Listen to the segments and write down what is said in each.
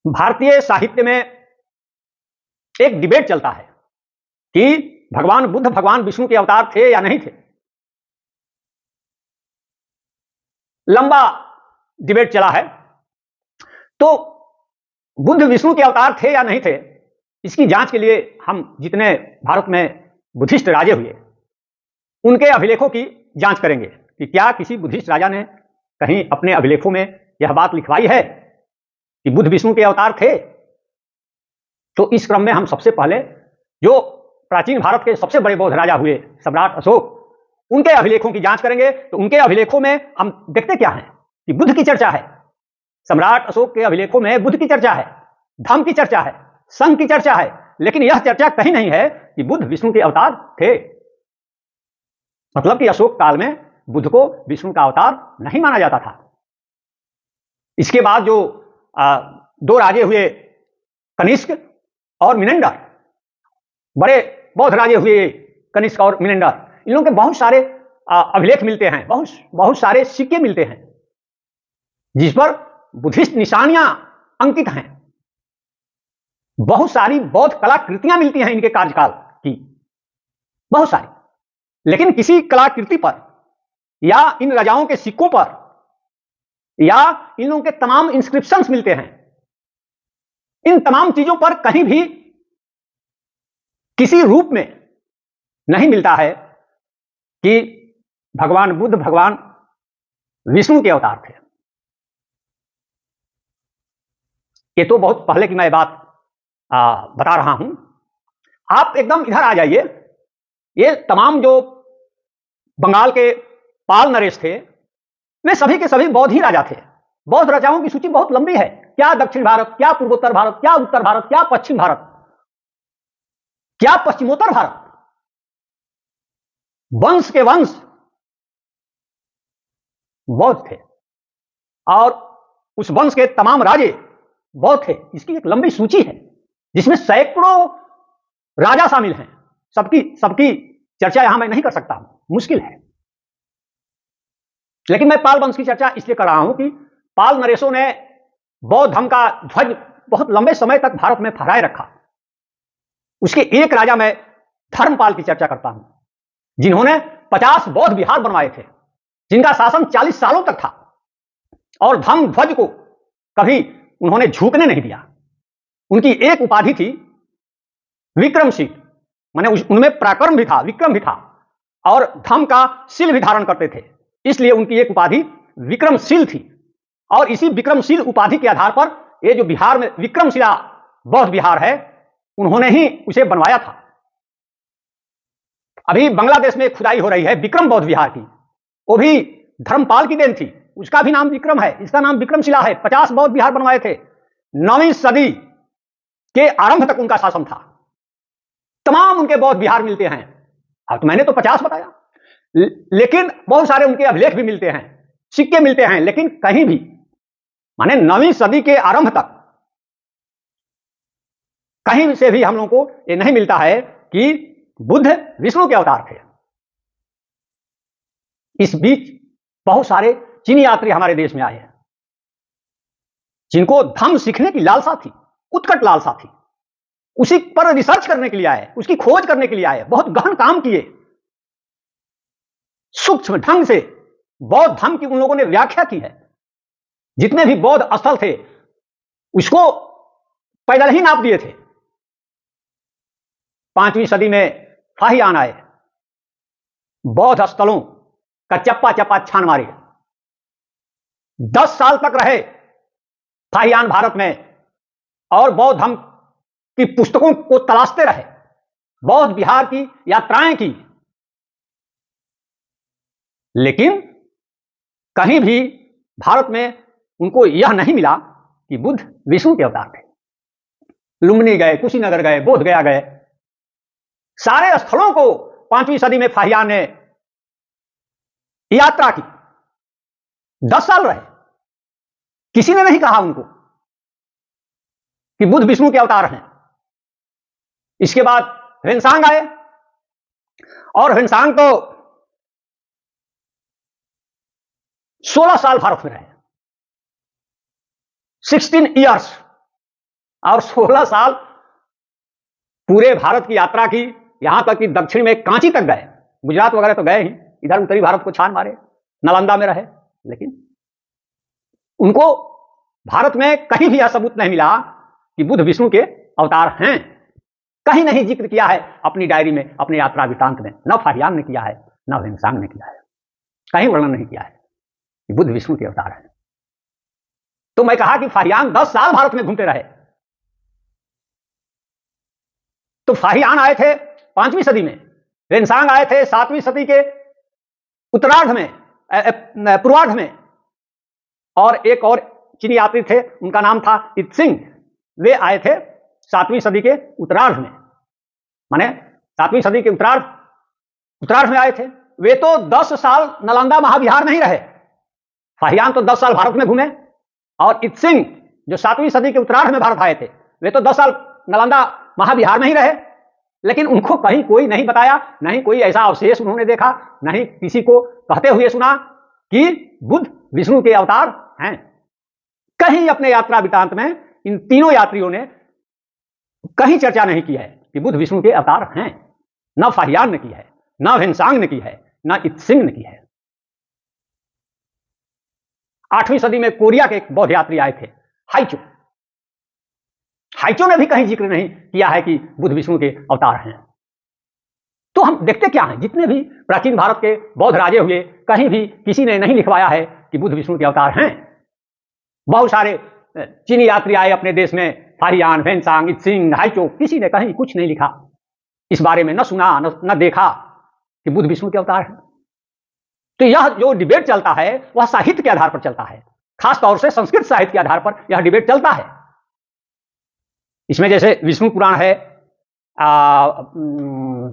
भारतीय साहित्य में एक डिबेट चलता है कि भगवान बुद्ध भगवान विष्णु के अवतार थे या नहीं थे। लंबा डिबेट चला है। तो बुद्ध विष्णु के अवतार थे या नहीं थे, इसकी जांच के लिए हम जितने भारत में बुद्धिस्ट राजे हुए उनके अभिलेखों की जांच करेंगे कि क्या किसी बुद्धिस्ट राजा ने कहीं अपने अभिलेखों में यह बात लिखवाई है कि बुद्ध विष्णु के अवतार थे। तो इस क्रम में हम सबसे पहले जो प्राचीन भारत के सबसे बड़े बौद्ध राजा हुए सम्राट अशोक, उनके अभिलेखों की जांच करेंगे। तो उनके अभिलेखों में हम देखते क्या है कि बुद्ध की चर्चा है। सम्राट अशोक के अभिलेखों में बुद्ध की चर्चा है, धम्म की चर्चा है, संघ की चर्चा है, लेकिन यह चर्चा कहीं नहीं है कि बुद्ध विष्णु के अवतार थे। मतलब कि अशोक काल में बुद्ध को विष्णु का अवतार नहीं माना जाता था। इसके बाद जो दो राजे हुए कनिष्क और मिनेंडर, बड़े बौद्ध राजे हुए कनिष्क और मिनेंडर, इन लोगों के बहुत सारे अभिलेख मिलते हैं, बहुत सारे सिक्के मिलते हैं जिस पर बुद्धिस्ट निशानियां अंकित हैं। बहुत सारी बौद्ध कलाकृतियां मिलती हैं इनके कार्यकाल की, बहुत सारी। लेकिन किसी कलाकृति पर या इन राजाओं के सिक्कों पर या इन लोगों के तमाम इंस्क्रिप्शंस मिलते हैं, इन तमाम चीजों पर कहीं भी किसी रूप में नहीं मिलता है कि भगवान बुद्ध भगवान विष्णु के अवतार थे। ये तो बहुत पहले की मैं बात बता रहा हूं। आप एकदम इधर आ जाइए। ये तमाम जो बंगाल के पाल नरेश थे, वे सभी के सभी बौद्ध ही राजा थे। बौद्ध राजाओं की सूची बहुत लंबी है। क्या दक्षिण भारत, क्या पूर्वोत्तर भारत, क्या उत्तर भारत, क्या पश्चिम भारत, क्या पश्चिमोत्तर भारत, वंश के वंश बौद्ध थे और उस वंश के तमाम राजे बौद्ध थे। इसकी एक लंबी सूची है जिसमें सैकड़ों राजा शामिल हैं। सबकी चर्चा यहां मैं नहीं कर सकता, मुश्किल है। लेकिन मैं पाल वंश की चर्चा इसलिए कर रहा हूं कि पाल नरेशों ने बौद्ध धर्म का ध्वज बहुत लंबे समय तक भारत में फहराए रखा। उसके एक राजा मैं धर्मपाल की चर्चा करता हूं, जिन्होंने 50 बौद्ध विहार बनवाए थे, जिनका शासन 40 सालों तक था और धम्म ध्वज को कभी उन्होंने झुकने नहीं दिया। उनकी एक उपाधि थी विक्रमशील, माने उनमें पराक्रम भी था, विक्रम भी था और धम्म का शील भी धारण करते थे, इसलिए उनकी एक उपाधि विक्रमशील थी। और इसी विक्रमशील उपाधि के आधार पर ये जो बिहार में विक्रमशिला बौद्ध विहार है, उन्होंने ही उसे बनवाया था। अभी बांग्लादेश में खुदाई हो रही है विक्रम बौद्ध विहार की, वो भी धर्मपाल की देन थी। उसका भी नाम विक्रम है, इसका नाम विक्रमशिला है। 50 बौद्ध विहार बनवाए थे। 9वीं सदी के आरंभ तक उनका शासन था। तमाम उनके बौद्ध विहार मिलते हैं। अब तो मैंने तो 50 बताया, लेकिन बहुत सारे उनके अभिलेख भी मिलते हैं, सिक्के मिलते हैं, लेकिन कहीं भी माने 9वीं सदी के आरंभ तक कहीं से भी हम लोगों को यह नहीं मिलता है कि बुद्ध विष्णु के अवतार थे। इस बीच बहुत सारे चीनी यात्री हमारे देश में आए हैं, जिनको धम्म सीखने की लालसा थी, उत्कट लालसा थी। उसी पर रिसर्च करने के लिए आए, उसकी खोज करने के लिए आए, बहुत गहन काम किए, सूक्ष्म ढंग से बौद्ध धर्म की उन लोगों ने व्याख्या की है। जितने भी बौद्ध स्थल थे उसको पैदल ही नाप दिए थे। 5वीं सदी में फाहियान आए, बौद्ध स्थलों का चप्पा चप्पा छान मारे। 10 साल तक रहे फाहियान भारत में और बौद्ध धर्म की पुस्तकों को तलाशते रहे, बौद्ध विहार की यात्राएं की, लेकिन कहीं भी भारत में उनको यह नहीं मिला कि बुद्ध विष्णु के अवतार थे। लुम्बिनी गए, कुशीनगर गए, बोध गया गए, सारे स्थलों को 5वीं सदी में फाहियान ने यात्रा की। 10 साल रहे, किसी ने नहीं कहा उनको कि बुद्ध विष्णु के अवतार हैं। इसके बाद ह्वेनसांग आए और ह्वेनसांग तो 16 साल भारत में रहे, 16 इयर्स और 16 साल पूरे भारत की यात्रा की, यहां तक कि दक्षिण में कांची तक गए, गुजरात वगैरह तो गए ही, इधर उत्तरी भारत को छान मारे, नालंदा में रहे, लेकिन उनको भारत में कहीं भी यह सबूत नहीं मिला कि बुद्ध विष्णु के अवतार हैं। कहीं नहीं जिक्र किया है अपनी डायरी में, अपने यात्रा वृत्तांत में, न फाहियान ने किया है, न वेंसांग ने किया है, कहीं वर्णन नहीं किया है कि बुद्ध विष्णु के अवतार हैं। तो मैं कहा कि फाहियान 10 साल भारत में घूमते रहे। तो फाहियान आए थे 5वीं सदी में, वेंसांग आए थे 7वीं सदी के उत्तरार्ध में, पूर्वार्ध में, और एक और चीनी यात्री थे, उनका नाम था इत्सिंग, वे आए थे 7वीं सदी के उत्तरार्ध में, माने 7वीं सदी के उत्तरार्ध में आए थे। वे तो 10 साल नालंदा महाविहार में ही रहे। फाहियान तो 10 साल भारत में घूमे, और इत्सिंग जो 7वीं सदी के उत्तरार्ध में भारत आए थे, वे तो 10 साल नालंदा महाविहार में ही रहे। लेकिन उनको कहीं कोई नहीं बताया, नहीं कोई ऐसा अवशेष उन्होंने देखा, नहीं किसी को कहते हुए सुना कि बुद्ध विष्णु के अवतार हैं। कहीं अपने यात्रा वृत्तांत में इन तीनों यात्रियों ने कहीं चर्चा नहीं की है कि बुद्ध विष्णु के अवतार हैं। न फाहियान ने की है, न वेंसांग ने की है, न इत्सिंग ने की है। 8वीं सदी में कोरिया के एक बौद्ध यात्री आए थे, हाइचो। हाइचो ने भी कहीं जिक्र नहीं किया है कि बुद्ध विष्णु के अवतार हैं। तो हम देखते क्या हैं, जितने भी प्राचीन भारत के बौद्ध राजे हुए, कहीं भी किसी ने नहीं लिखवाया है कि बुद्ध विष्णु के अवतार हैं। बहुत सारे चीनी यात्री आए अपने देश में, फाहियान, वेंसांग, इत्सिंग, हाइचो, किसी ने कहीं कुछ नहीं लिखा इस बारे में, न सुना न देखा कि बुद्ध विष्णु के अवतार हैं। तो यह जो डिबेट चलता है वह साहित्य के आधार पर चलता है, खासतौर से संस्कृत साहित्य के आधार पर यह डिबेट चलता है। इसमें जैसे विष्णु पुराण है,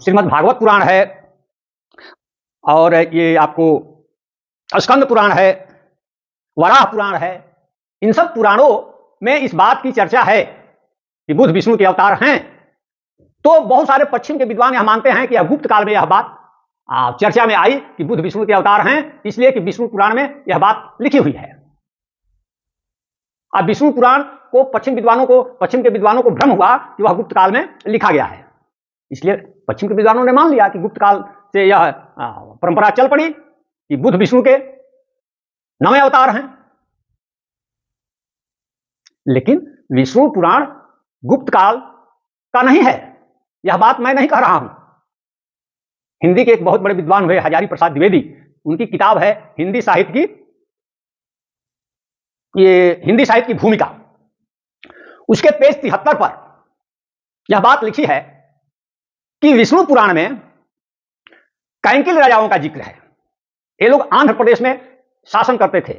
श्रीमद् भागवत पुराण है, और ये आपको स्कंद पुराण है, वराह पुराण है। इन सब पुराणों में इस बात की चर्चा है कि बुद्ध विष्णु के अवतार हैं। तो बहुत सारे पश्चिम के विद्वान यह मानते हैं कि यह गुप्त काल में यह बात चर्चा में आई कि बुद्ध विष्णु के अवतार हैं, इसलिए कि विष्णु पुराण में यह बात लिखी हुई है। अब विष्णु पुराण को पश्चिम के विद्वानों को भ्रम हुआ कि वह गुप्त काल में लिखा गया है, इसलिए पश्चिम के विद्वानों ने मान लिया कि गुप्त काल से यह परंपरा चल पड़ी कि बुद्ध विष्णु के 9वें अवतार हैं। लेकिन विष्णु पुराण गुप्त काल का नहीं है, यह बात मैं नहीं कह रहा हूं। हिंदी के एक बहुत बड़े विद्वान हुए हजारी प्रसाद द्विवेदी, उनकी किताब है हिंदी साहित्य की भूमिका। उसके पेज 73 पर यह बात लिखी है कि विष्णु पुराण में कैंकिल राजाओं का जिक्र है। ये लोग आंध्र प्रदेश में शासन करते थे।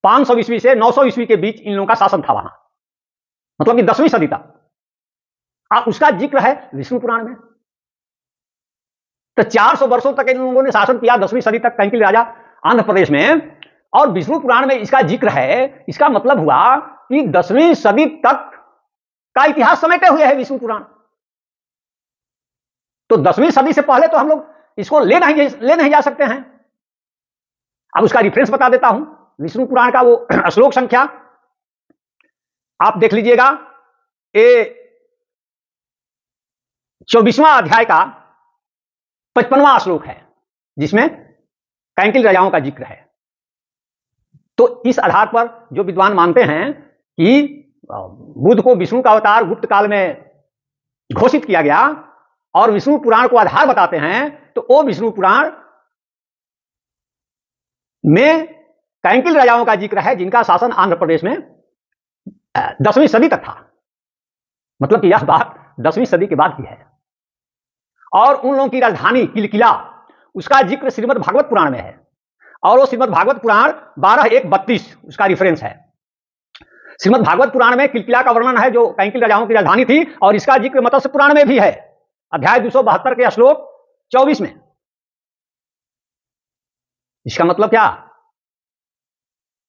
500 ईस्वी से 900 ईस्वी के बीच इन लोगों का शासन था वहां, मतलब कि 10वीं सदी तक। उसका जिक्र है विष्णु पुराण में। तो 400 वर्षों तक इन लोगों ने शासन किया, 10वीं सदी तक कैंकिल राजा आंध्र प्रदेश में, और विष्णु पुराण में इसका जिक्र है। इसका मतलब हुआ कि 10वीं सदी तक का इतिहास समेटे हुए है विष्णु पुराण। तो 10वीं सदी से पहले तो हम लोग इसको ले नहीं जा सकते हैं। अब उसका रेफरेंस बता देता हूं, विष्णु पुराण का वो श्लोक संख्या आप देख लीजिएगा। ये 24वां अध्याय का 55वां श्लोक है, जिसमें कैंकिल राजाओं का जिक्र है। तो इस आधार पर जो विद्वान मानते हैं कि बुद्ध को विष्णु का अवतार गुप्त काल में घोषित किया गया और विष्णु पुराण को आधार बताते हैं, तो वो विष्णु पुराण में कैंकिल राजाओं का जिक्र है, जिनका शासन आंध्र प्रदेश में 10वीं सदी तक था। मतलब कि यह बात 10वीं सदी के बाद की है। और उन लोगों की राजधानी किलकिला, उसका जिक्र श्रीमद् भागवत पुराण में है, और वो श्रीमद् भागवत पुराण 12:1-32 उसका रेफरेंस है। श्रीमद् भागवत पुराण में किलकिला का वर्णन है, जो कैंकिल राजाओं की राजधानी थी, और इसका जिक्र मत्स्य पुराण में भी है, अध्याय 272 के श्लोक 24 में। इसका मतलब क्या?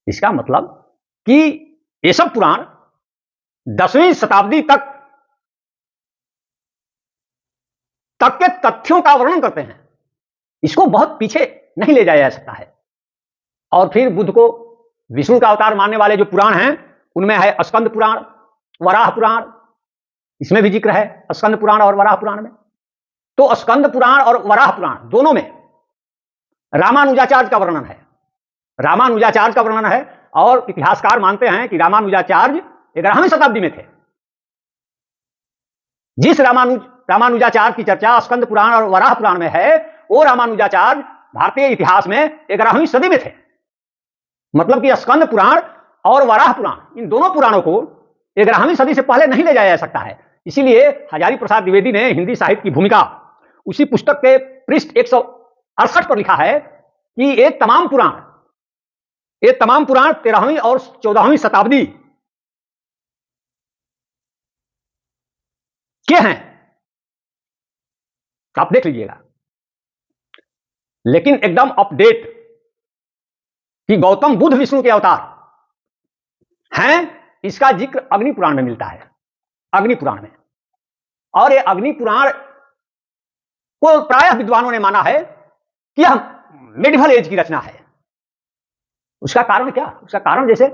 इसका मतलब कि ये सब पुराण 10वीं शताब्दी तक के तथ्यों का वर्णन करते हैं। इसको बहुत पीछे नहीं ले जाया जा सकता है। और फिर बुद्ध को विष्णु का अवतार मानने वाले जो पुराण हैं, उनमें है स्कंद पुराण, वराह पुराण, इसमें भी जिक्र है स्कंद पुराण और वराह पुराण में। तो स्कंद पुराण और वराह पुराण दोनों में रामानुजाचार्य का वर्णन है, रामानुजाचार्य का वर्णन है। और इतिहासकार मानते हैं कि रामानुजाचार्य 11वीं शताब्दी में थे। जिस रामानुजाचार्य की चर्चा स्कंद पुराण और वराह पुराण में है, वो रामानुजाचार्य भारतीय इतिहास में 11वीं सदी में थे। मतलब कि स्कंद पुराण और वराह पुराण, इन दोनों पुराणों को 11वीं सदी से पहले नहीं ले जाया जा सकता है। इसीलिए हजारी प्रसाद द्विवेदी ने हिंदी साहित्य की भूमिका उसी पुस्तक के पृष्ठ 168 पर लिखा है कि ये तमाम पुराण 13वीं और 14वीं शताब्दी के हैं। आप देख लीजिएगा, लेकिन एकदम अपडेट कि गौतम बुद्ध विष्णु के अवतार हैं, इसका जिक्र अग्नि पुराण में मिलता है, अग्नि पुराण में। और ये अग्नि पुराण को प्रायः विद्वानों ने माना है कि यह मेडिवल एज की रचना है। उसका कारण क्या? उसका कारण जैसे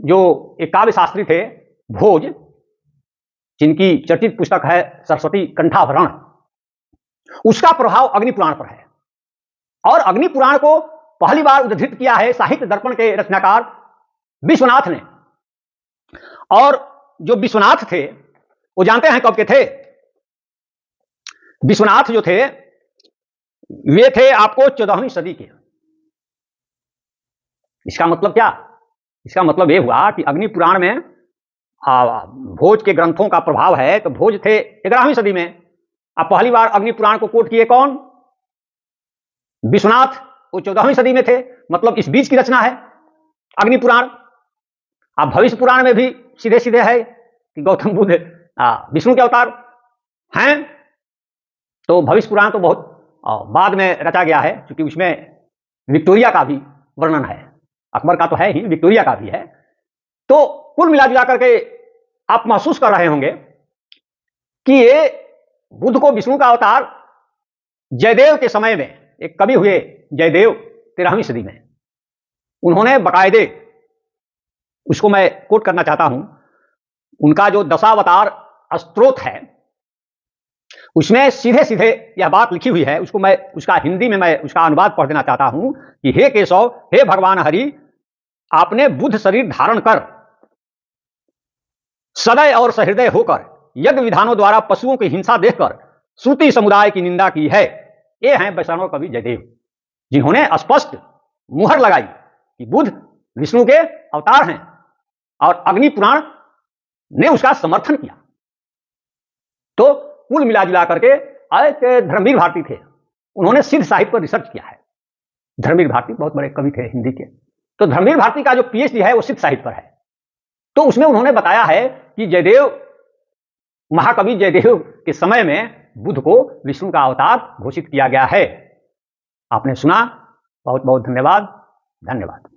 जो एक काव्य शास्त्री थे भोज, जिनकी चर्चित पुस्तक है सरस्वती कंठाभरण, उसका प्रभाव अग्नि पुराण पर है। और अग्नि पुराण को पहली बार उद्धृत किया है साहित्य दर्पण के रचनाकार विश्वनाथ ने। और जो विश्वनाथ थे वो जानते हैं कब के थे? विश्वनाथ जो थे वे थे आपको 14वीं सदी के। इसका मतलब क्या? इसका मतलब यह हुआ कि अग्नि पुराण में भोज के ग्रंथों का प्रभाव है, तो भोज थे 11वीं सदी में। अब पहली बार अग्नि पुराण को कोट किए कौन? विश्वनाथ, वो 14वीं सदी में थे। मतलब इस बीच की रचना है अग्नि पुराण। अब भविष्य पुराण में भी सीधे सीधे है कि गौतम बुद्ध विष्णु के अवतार हैं। तो भविष्य पुराण तो बहुत बाद में रचा गया है, क्योंकि उसमें विक्टोरिया का भी वर्णन है। अकबर का तो है ही, विक्टोरिया का भी है। तो कुल मिला करके आप महसूस कर रहे होंगे कि ये बुद्ध को विष्णु का अवतार जयदेव के समय में, एक कवि हुए जयदेव 13वीं सदी में, उन्होंने बाकायदे, उसको मैं कोट करना चाहता हूं, उनका जो दशावतार स्तोत्र है उसमें सीधे सीधे यह बात लिखी हुई है। उसको मैं उसका हिंदी में मैं उसका अनुवाद पढ़ देना चाहता हूं कि हे केशव, हे भगवान हरि, आपने बुद्ध शरीर धारण कर सदय और सहृदय होकर यज्ञ विधानों द्वारा पशुओं की हिंसा देखकर श्रुति समुदाय की निंदा की है। ये हैं वैष्णव कवि जयदेव, जिन्होंने स्पष्ट मुहर लगाई कि बुद्ध विष्णु के अवतार हैं, और अग्नि पुराण ने उसका समर्थन किया। तो कुल मिला जुला करके धर्मवीर भारती थे, उन्होंने सिद्ध साहित्य पर रिसर्च किया है। धर्मवीर भारती बहुत बड़े कवि थे हिंदी के। तो धर्मवीर भारती का जो पीएचडी है वो सिद्ध साहित्य पर है। तो उसमें उन्होंने बताया है कि जयदेव, महाकवि जयदेव के समय में बुद्ध को विष्णु का अवतार घोषित किया गया है। आपने सुना, बहुत बहुत धन्यवाद।